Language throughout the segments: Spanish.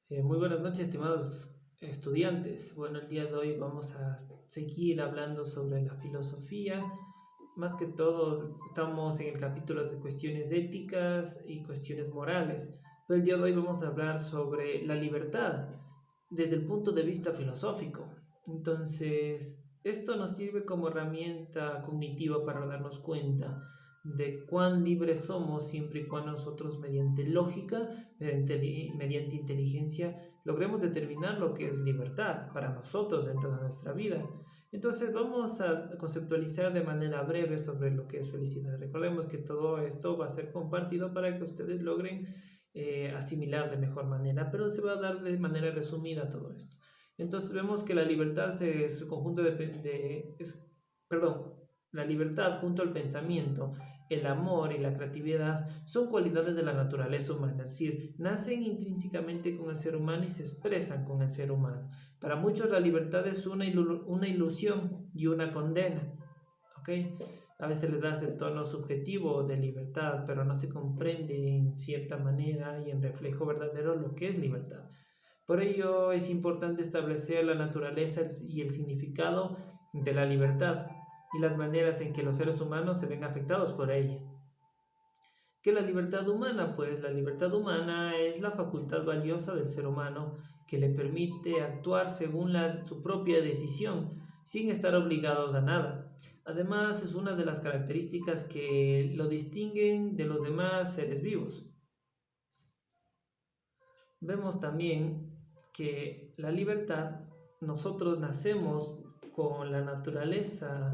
Muy buenas noches, estimados estudiantes. Bueno, el día de hoy vamos a seguir hablando sobre la filosofía. Más que todo, estamos en el capítulo de cuestiones éticas y cuestiones morales. Pero el día de hoy vamos a hablar sobre la libertad desde el punto de vista filosófico. Entonces, esto nos sirve como herramienta cognitiva para darnos cuenta de cuán libres somos siempre y cuando nosotros mediante lógica, mediante inteligencia, logremos determinar lo que es libertad para nosotros dentro de nuestra vida. Entonces vamos a conceptualizar de manera breve sobre lo que es felicidad. Recordemos que todo esto va a ser compartido para que ustedes logren asimilar de mejor manera, pero se va a dar de manera resumida todo esto. Entonces vemos que la libertad es su conjunto perdón, la libertad junto al pensamiento, el amor y la creatividad son cualidades de la naturaleza humana, es decir, nacen intrínsecamente con el ser humano y se expresan con el ser humano. Para muchos la libertad es una ilusión y una condena, ¿ok? A veces le das el tono subjetivo de libertad, pero no se comprende en cierta manera y en reflejo verdadero lo que es libertad. Por ello es importante establecer la naturaleza y el significado de la libertad y las maneras en que los seres humanos se ven afectados por ella. ¿Qué es la libertad humana? Pues la libertad humana es la facultad valiosa del ser humano que le permite actuar según su propia decisión, sin estar obligados a nada. Además, es una de las características que lo distinguen de los demás seres vivos. Vemos también que la libertad, nosotros nacemos con la naturaleza,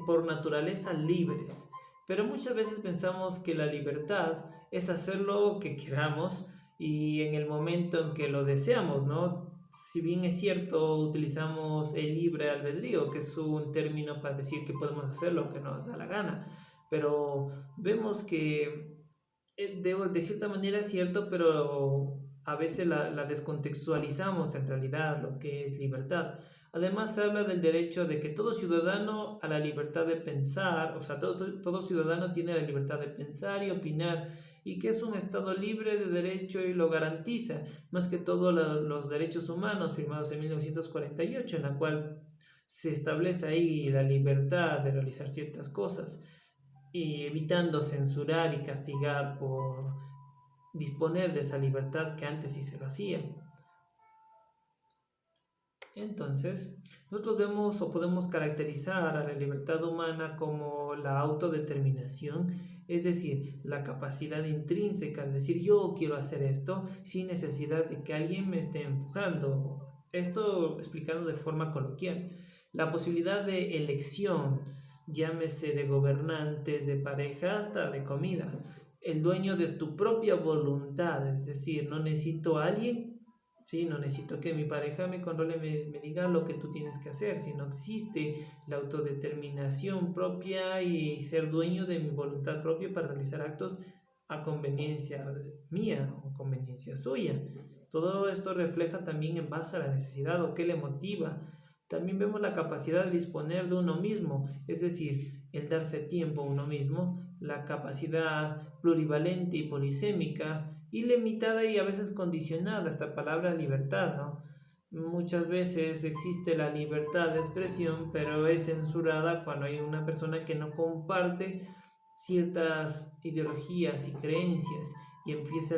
por naturaleza libres, pero muchas veces pensamos que la libertad es hacer lo que queramos y en el momento en que lo deseamos, ¿no? Si bien es cierto, utilizamos el libre albedrío, que es un término para decir que podemos hacer lo que nos da la gana, pero vemos que de cierta manera es cierto, pero a veces la descontextualizamos en realidad lo que es libertad. Además, se habla del derecho de que todo ciudadano a la libertad de pensar, o sea, todo ciudadano tiene la libertad de pensar y opinar, y que es un Estado libre de derecho y lo garantiza, más que todo los derechos humanos firmados en 1948, en la cual se establece ahí la libertad de realizar ciertas cosas y evitando censurar y castigar por disponer de esa libertad que antes sí se lo hacía. Entonces, nosotros vemos o podemos caracterizar a la libertad humana como la autodeterminación, es decir, la capacidad intrínseca de decir yo quiero hacer esto sin necesidad de que alguien me esté empujando. Esto explicado de forma coloquial. La posibilidad de elección, llámese de gobernantes, de pareja, hasta de comida. El dueño de tu propia voluntad, es decir, no necesito a alguien. Sí, no necesito que mi pareja me controle, me diga lo que tú tienes que hacer, si no existe la autodeterminación propia y ser dueño de mi voluntad propia para realizar actos a conveniencia mía o conveniencia suya. Todo esto refleja también en base a la necesidad o qué le motiva. También vemos la capacidad de disponer de uno mismo, es decir, el darse tiempo a uno mismo, la capacidad plurivalente y polisémica, ilimitada y a veces condicionada, esta palabra libertad, ¿no? Muchas veces existe la libertad de expresión, pero es censurada cuando hay una persona que no comparte ciertas ideologías y creencias y empieza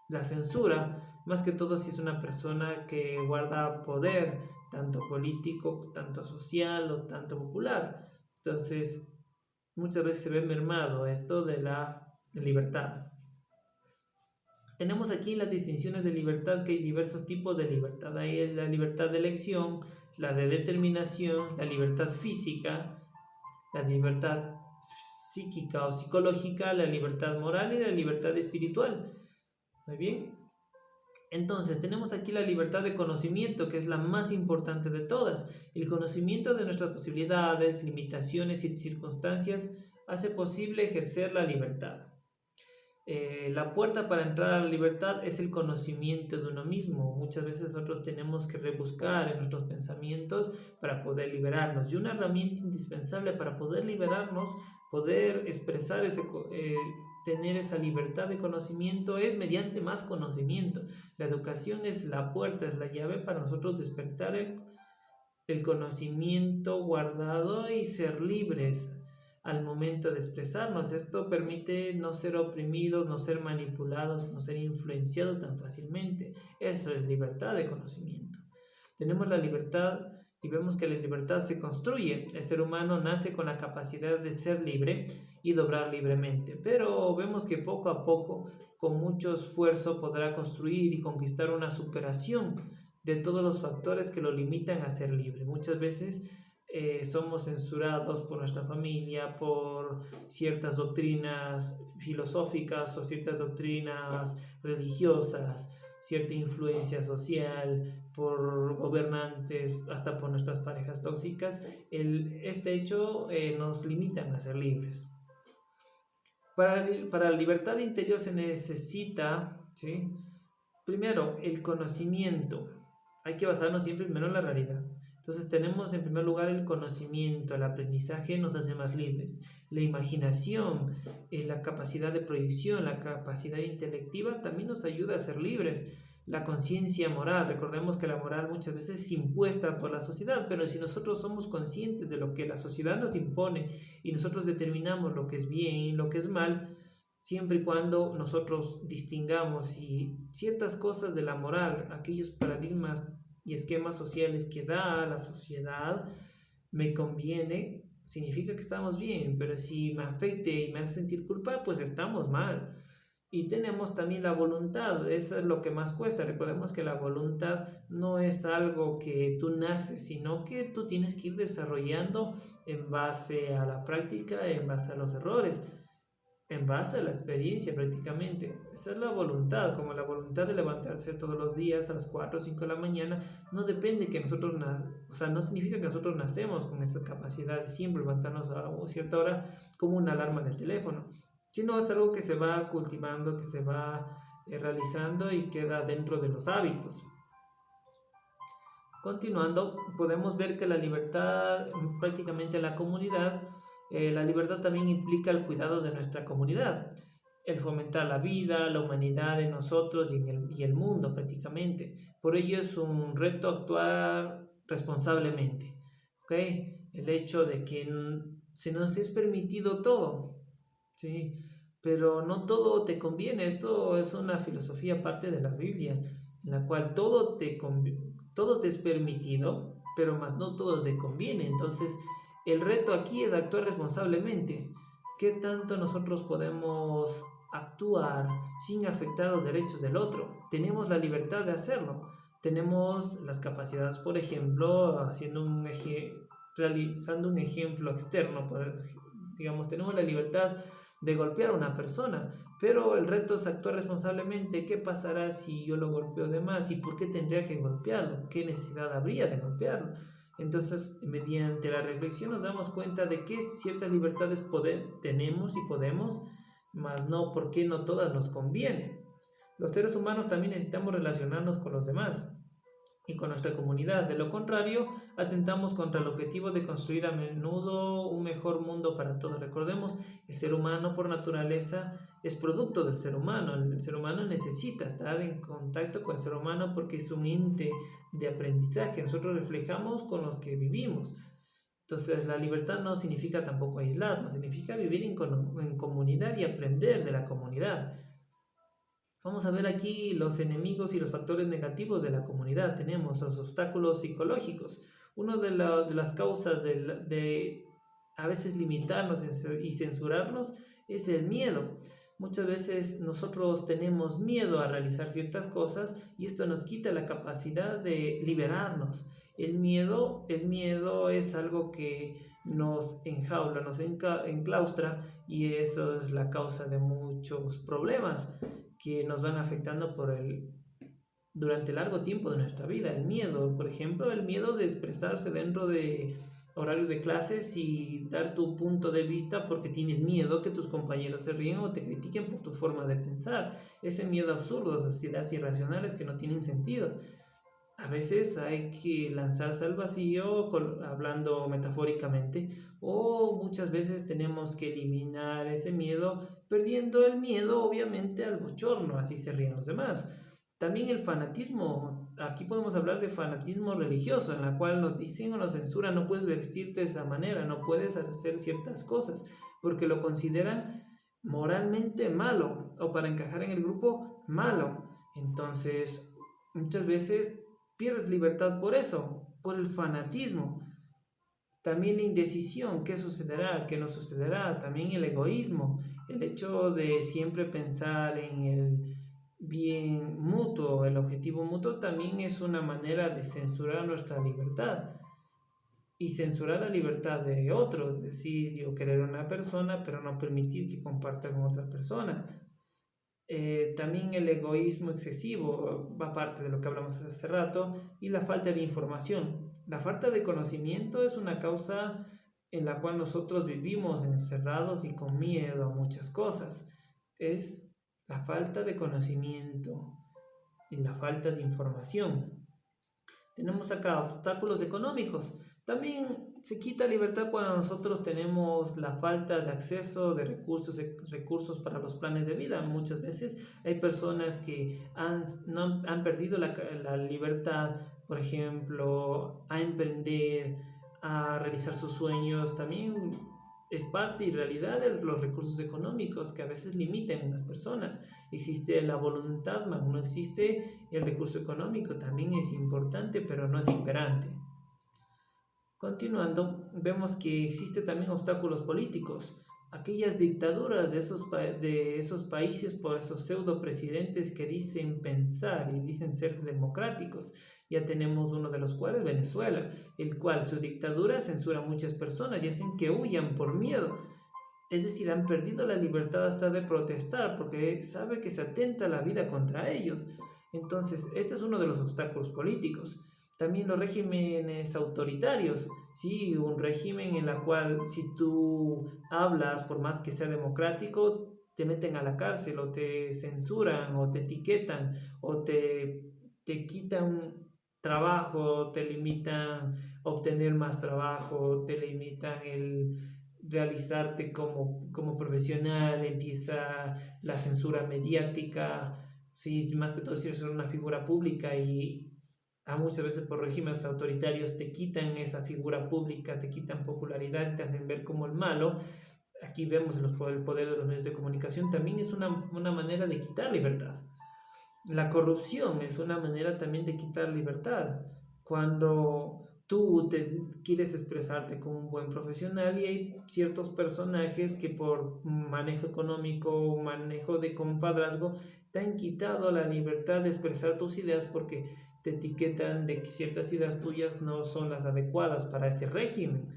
la censura, más que todo si es una persona que guarda poder, tanto político, tanto social o tanto popular. Entonces, muchas veces se ve mermado esto de la libertad. Tenemos aquí las distinciones de libertad, que hay diversos tipos de libertad. Hay la libertad de elección, la de determinación, la libertad física, la libertad psíquica o psicológica, la libertad moral y la libertad espiritual. Muy bien. Entonces, tenemos aquí la libertad de conocimiento, que es la más importante de todas. El conocimiento de nuestras posibilidades, limitaciones y circunstancias hace posible ejercer la libertad. La puerta para entrar a la libertad es el conocimiento de uno mismo. Muchas veces nosotros tenemos que rebuscar en nuestros pensamientos para poder liberarnos. Y una herramienta indispensable para poder liberarnos, poder expresar tener esa libertad de conocimiento es mediante más conocimiento. La educación es la puerta, es la llave para nosotros despertar el conocimiento guardado y ser libres al momento de expresarnos. Esto permite no ser oprimidos, no ser manipulados, no ser influenciados tan fácilmente. Eso es libertad de conocimiento. Tenemos la libertad y vemos que la libertad se construye. El ser humano nace con la capacidad de ser libre y de obrar libremente, pero vemos que poco a poco, con mucho esfuerzo, podrá construir y conquistar una superación de todos los factores que lo limitan a ser libre. Muchas veces somos censurados por nuestra familia, por ciertas doctrinas filosóficas o ciertas doctrinas religiosas, cierta influencia social, por gobernantes, hasta por nuestras parejas tóxicas. Este hecho nos limitan a ser libres. Para la libertad interior se necesita, ¿sí?, primero, el conocimiento. Hay que basarnos siempre primero en la realidad. Entonces tenemos en primer lugar el conocimiento, el aprendizaje nos hace más libres. La imaginación, la capacidad de proyección, la capacidad intelectiva también nos ayuda a ser libres. La conciencia moral, recordemos que la moral muchas veces es impuesta por la sociedad, pero si nosotros somos conscientes de lo que la sociedad nos impone y nosotros determinamos lo que es bien y lo que es mal, siempre y cuando nosotros distingamos y ciertas cosas de la moral, aquellos paradigmas y esquemas sociales que da la sociedad, me conviene, significa que estamos bien, pero si me afecte y me hace sentir culpa, pues estamos mal. Y tenemos también la voluntad, eso es lo que más cuesta. Recordemos que la voluntad no es algo que tú naces, sino que tú tienes que ir desarrollando en base a la práctica, en base a los errores, en base a la experiencia prácticamente. Esa es la voluntad, como la voluntad de levantarse todos los días a las 4 o 5 de la mañana, no depende que nosotros, o sea, no significa que nosotros nacemos con esa capacidad de siempre levantarnos a cierta hora como una alarma en el teléfono, sino es algo que se va cultivando, que se va realizando y queda dentro de los hábitos. Continuando, podemos ver que la libertad, prácticamente la comunidad, la libertad también implica el cuidado de nuestra comunidad, el fomentar la vida, la humanidad en nosotros y el mundo prácticamente. Por ello es un reto actuar responsablemente, ¿ok? El hecho de que se nos es permitido todo, ¿sí? Pero no todo te conviene. Esto es una filosofía parte de la Biblia, en la cual todo te es permitido, pero más no todo te conviene. Entonces, el reto aquí es actuar responsablemente. ¿Qué tanto nosotros podemos actuar sin afectar los derechos del otro? Tenemos la libertad de hacerlo. Tenemos las capacidades, por ejemplo, realizando un ejemplo externo, digamos, tenemos la libertad de golpear a una persona, pero el reto es actuar responsablemente. ¿Qué pasará si yo lo golpeo de más? ¿Y por qué tendría que golpearlo? ¿Qué necesidad habría de golpearlo? Entonces, mediante la reflexión nos damos cuenta de que ciertas libertades tenemos y podemos, mas no porque no todas nos convienen. Los seres humanos también necesitamos relacionarnos con los demás y con nuestra comunidad. De lo contrario, atentamos contra el objetivo de construir a menudo un mejor mundo para todos. Recordemos, el ser humano por naturaleza es producto del ser humano. El ser humano necesita estar en contacto con el ser humano porque es un ente de aprendizaje. Nosotros reflejamos con los que vivimos. Entonces, la libertad no significa tampoco aislarnos, significa vivir en comunidad y aprender de la comunidad. Vamos a ver aquí los enemigos y los factores negativos de la comunidad. Tenemos los obstáculos psicológicos. Una de las causas de a veces limitarnos y censurarnos es el miedo. Muchas veces nosotros tenemos miedo a realizar ciertas cosas y esto nos quita la capacidad de liberarnos. El miedo es algo que nos enjaula, nos enclaustra, y eso es la causa de muchos problemas que nos van afectando durante largo tiempo de nuestra vida. El miedo, por ejemplo, el miedo de expresarse dentro de horario de clases y dar tu punto de vista porque tienes miedo que tus compañeros se ríen o te critiquen por tu forma de pensar. Ese miedo absurdo, esas ideas irracionales que no tienen sentido. A veces hay que lanzarse al vacío, hablando metafóricamente, o muchas veces tenemos que eliminar ese miedo perdiendo el miedo obviamente al bochorno, así se ríen los demás. También el fanatismo, aquí podemos hablar de fanatismo religioso, en la cual nos dicen o nos censuran, no puedes vestirte de esa manera, no puedes hacer ciertas cosas, porque lo consideran moralmente malo, o para encajar en el grupo, malo. Entonces, muchas veces pierdes libertad por eso, por el fanatismo. También la indecisión, qué sucederá, qué no sucederá. También el egoísmo, el hecho de siempre pensar en el bien mutuo, el objetivo mutuo, también es una manera de censurar nuestra libertad y censurar la libertad de otros, decir yo querer a una persona, pero no permitir que comparta con otra persona. También el egoísmo excesivo va parte de lo que hablamos hace rato, y la falta de información. La falta de conocimiento es una causa en la cual nosotros vivimos encerrados y con miedo a muchas cosas. Es la falta de conocimiento y la falta de información. Tenemos acá obstáculos económicos. También se quita libertad cuando nosotros tenemos la falta de acceso de recursos para los planes de vida. Muchas veces hay personas que han perdido la libertad, por ejemplo, a emprender, a realizar sus sueños. También es parte y realidad de los recursos económicos que a veces limitan a unas personas. Existe la voluntad, mas no existe el recurso económico. También es importante, pero no es imperante. Continuando, vemos que existe también obstáculos políticos. Aquellas dictaduras de esos países por esos pseudo presidentes que dicen pensar y dicen ser democráticos. Ya tenemos uno de los cuales, Venezuela, el cual su dictadura censura a muchas personas y hacen que huyan por miedo. Es decir, han perdido la libertad hasta de protestar porque sabe que se atenta la vida contra ellos. Entonces, este es uno de los obstáculos políticos. También los regímenes autoritarios, ¿sí? Un régimen en el cual si tú hablas, por más que sea democrático, te meten a la cárcel o te censuran o te etiquetan o te quitan trabajo, te limitan a obtener más trabajo, te limitan el realizarte como profesional, empieza la censura mediática, sí, más que todo si eres una figura pública y a muchas veces por regímenes autoritarios te quitan esa figura pública, te quitan popularidad, te hacen ver como el malo. Aquí vemos el poder de los medios de comunicación, también es una manera de quitar libertad. La corrupción es una manera también de quitar libertad. Cuando tú te quieres expresarte como un buen profesional y hay ciertos personajes que por manejo económico o manejo de compadrazgo te han quitado la libertad de expresar tus ideas porque te etiquetan de que ciertas ideas tuyas no son las adecuadas para ese régimen,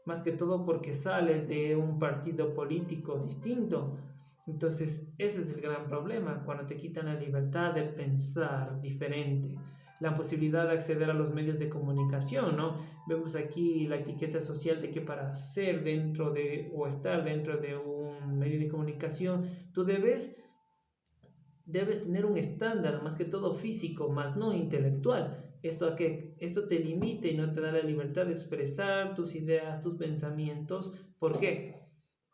más que todo porque sales de un partido político distinto. Entonces, ese es el gran problema, cuando te quitan la libertad de pensar diferente, la posibilidad de acceder a los medios de comunicación, ¿no? Vemos aquí la etiqueta social de que para ser dentro de o estar dentro de un medio de comunicación, tú debes tener un estándar, más que todo físico, más no intelectual. Esto te limita y no te da la libertad de expresar tus ideas, tus pensamientos. ¿Por qué?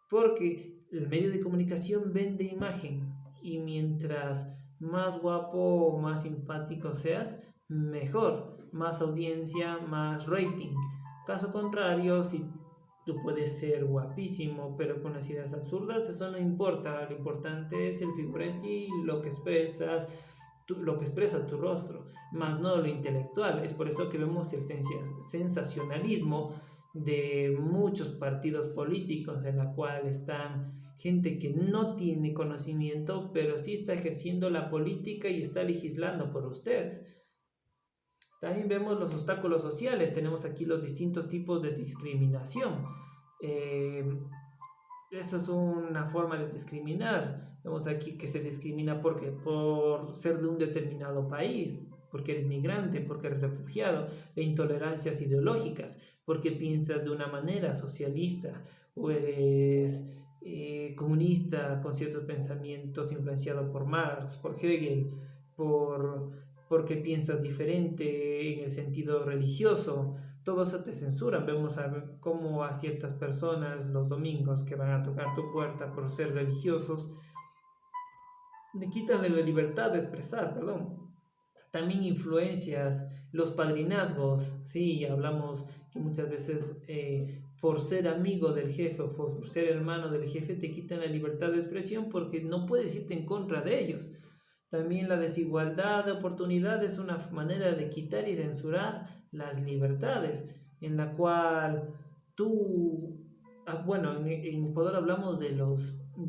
Porque el medio de comunicación vende imagen y mientras más guapo o más simpático seas, mejor, más audiencia, más rating. Caso contrario, si tú puedes ser guapísimo, pero con las ideas absurdas, eso no importa. Lo importante es el figurante y lo que expresas, lo que expresa tu rostro, más no lo intelectual. Es por eso que vemos el sensacionalismo de muchos partidos políticos en la cual están gente que no tiene conocimiento, pero sí está ejerciendo la política y está legislando por ustedes. También vemos los obstáculos sociales, tenemos aquí los distintos tipos de discriminación. Eso es una forma de discriminar. Vemos aquí que se discrimina por ser de un determinado país, porque eres migrante, porque eres refugiado, e intolerancias ideológicas, porque piensas de una manera socialista o eres comunista con ciertos pensamientos influenciados por Marx, por Hegel, por porque piensas diferente en el sentido religioso. Todo eso te censuran. Vemos cómo a ciertas personas los domingos que van a tocar tu puerta por ser religiosos, le quitan la libertad de expresar, perdón. También influencias, los padrinazgos, sí, hablamos que muchas veces por ser amigo del jefe o por ser hermano del jefe te quitan la libertad de expresión porque no puedes irte en contra de ellos. También la desigualdad de oportunidad es una manera de quitar y censurar las libertades, en la cual tú, bueno, en Ecuador hablamos de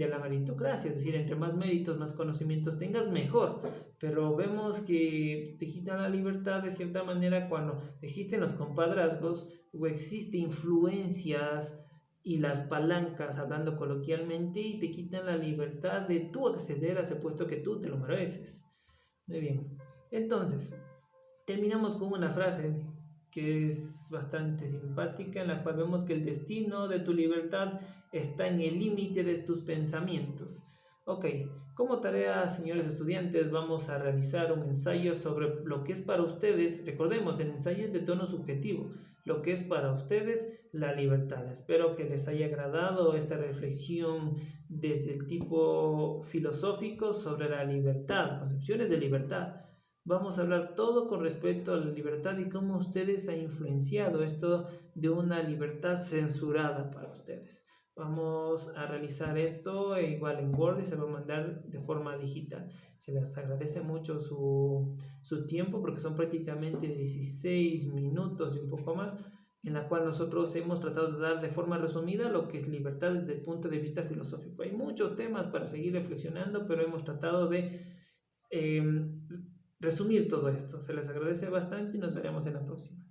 la meritocracia, es decir, entre más méritos, más conocimientos tengas, mejor. Pero vemos que te quitan la libertad de cierta manera cuando existen los compadrazgos o existen influencias y las palancas, hablando coloquialmente, y te quitan la libertad de tú acceder a ese puesto que tú te lo mereces. Muy bien. Entonces, terminamos con una frase que es bastante simpática, en la cual vemos que el destino de tu libertad está en el límite de tus pensamientos. Ok, como tarea, señores estudiantes, vamos a realizar un ensayo sobre lo que es para ustedes. Recordemos, el ensayo es de tono subjetivo, lo que es para ustedes la libertad. Espero que les haya agradado esta reflexión desde el tipo filosófico sobre la libertad, concepciones de libertad. Vamos a hablar todo con respecto a la libertad y cómo ustedes han influenciado esto de una libertad censurada para ustedes. Vamos a realizar esto igual en Word y se va a mandar de forma digital. Se les agradece mucho su tiempo porque son prácticamente 16 minutos y un poco más, en la cual nosotros hemos tratado de dar de forma resumida lo que es libertad desde el punto de vista filosófico. Hay muchos temas para seguir reflexionando, pero hemos tratado de resumir todo esto. Se les agradece bastante y nos veremos en la próxima.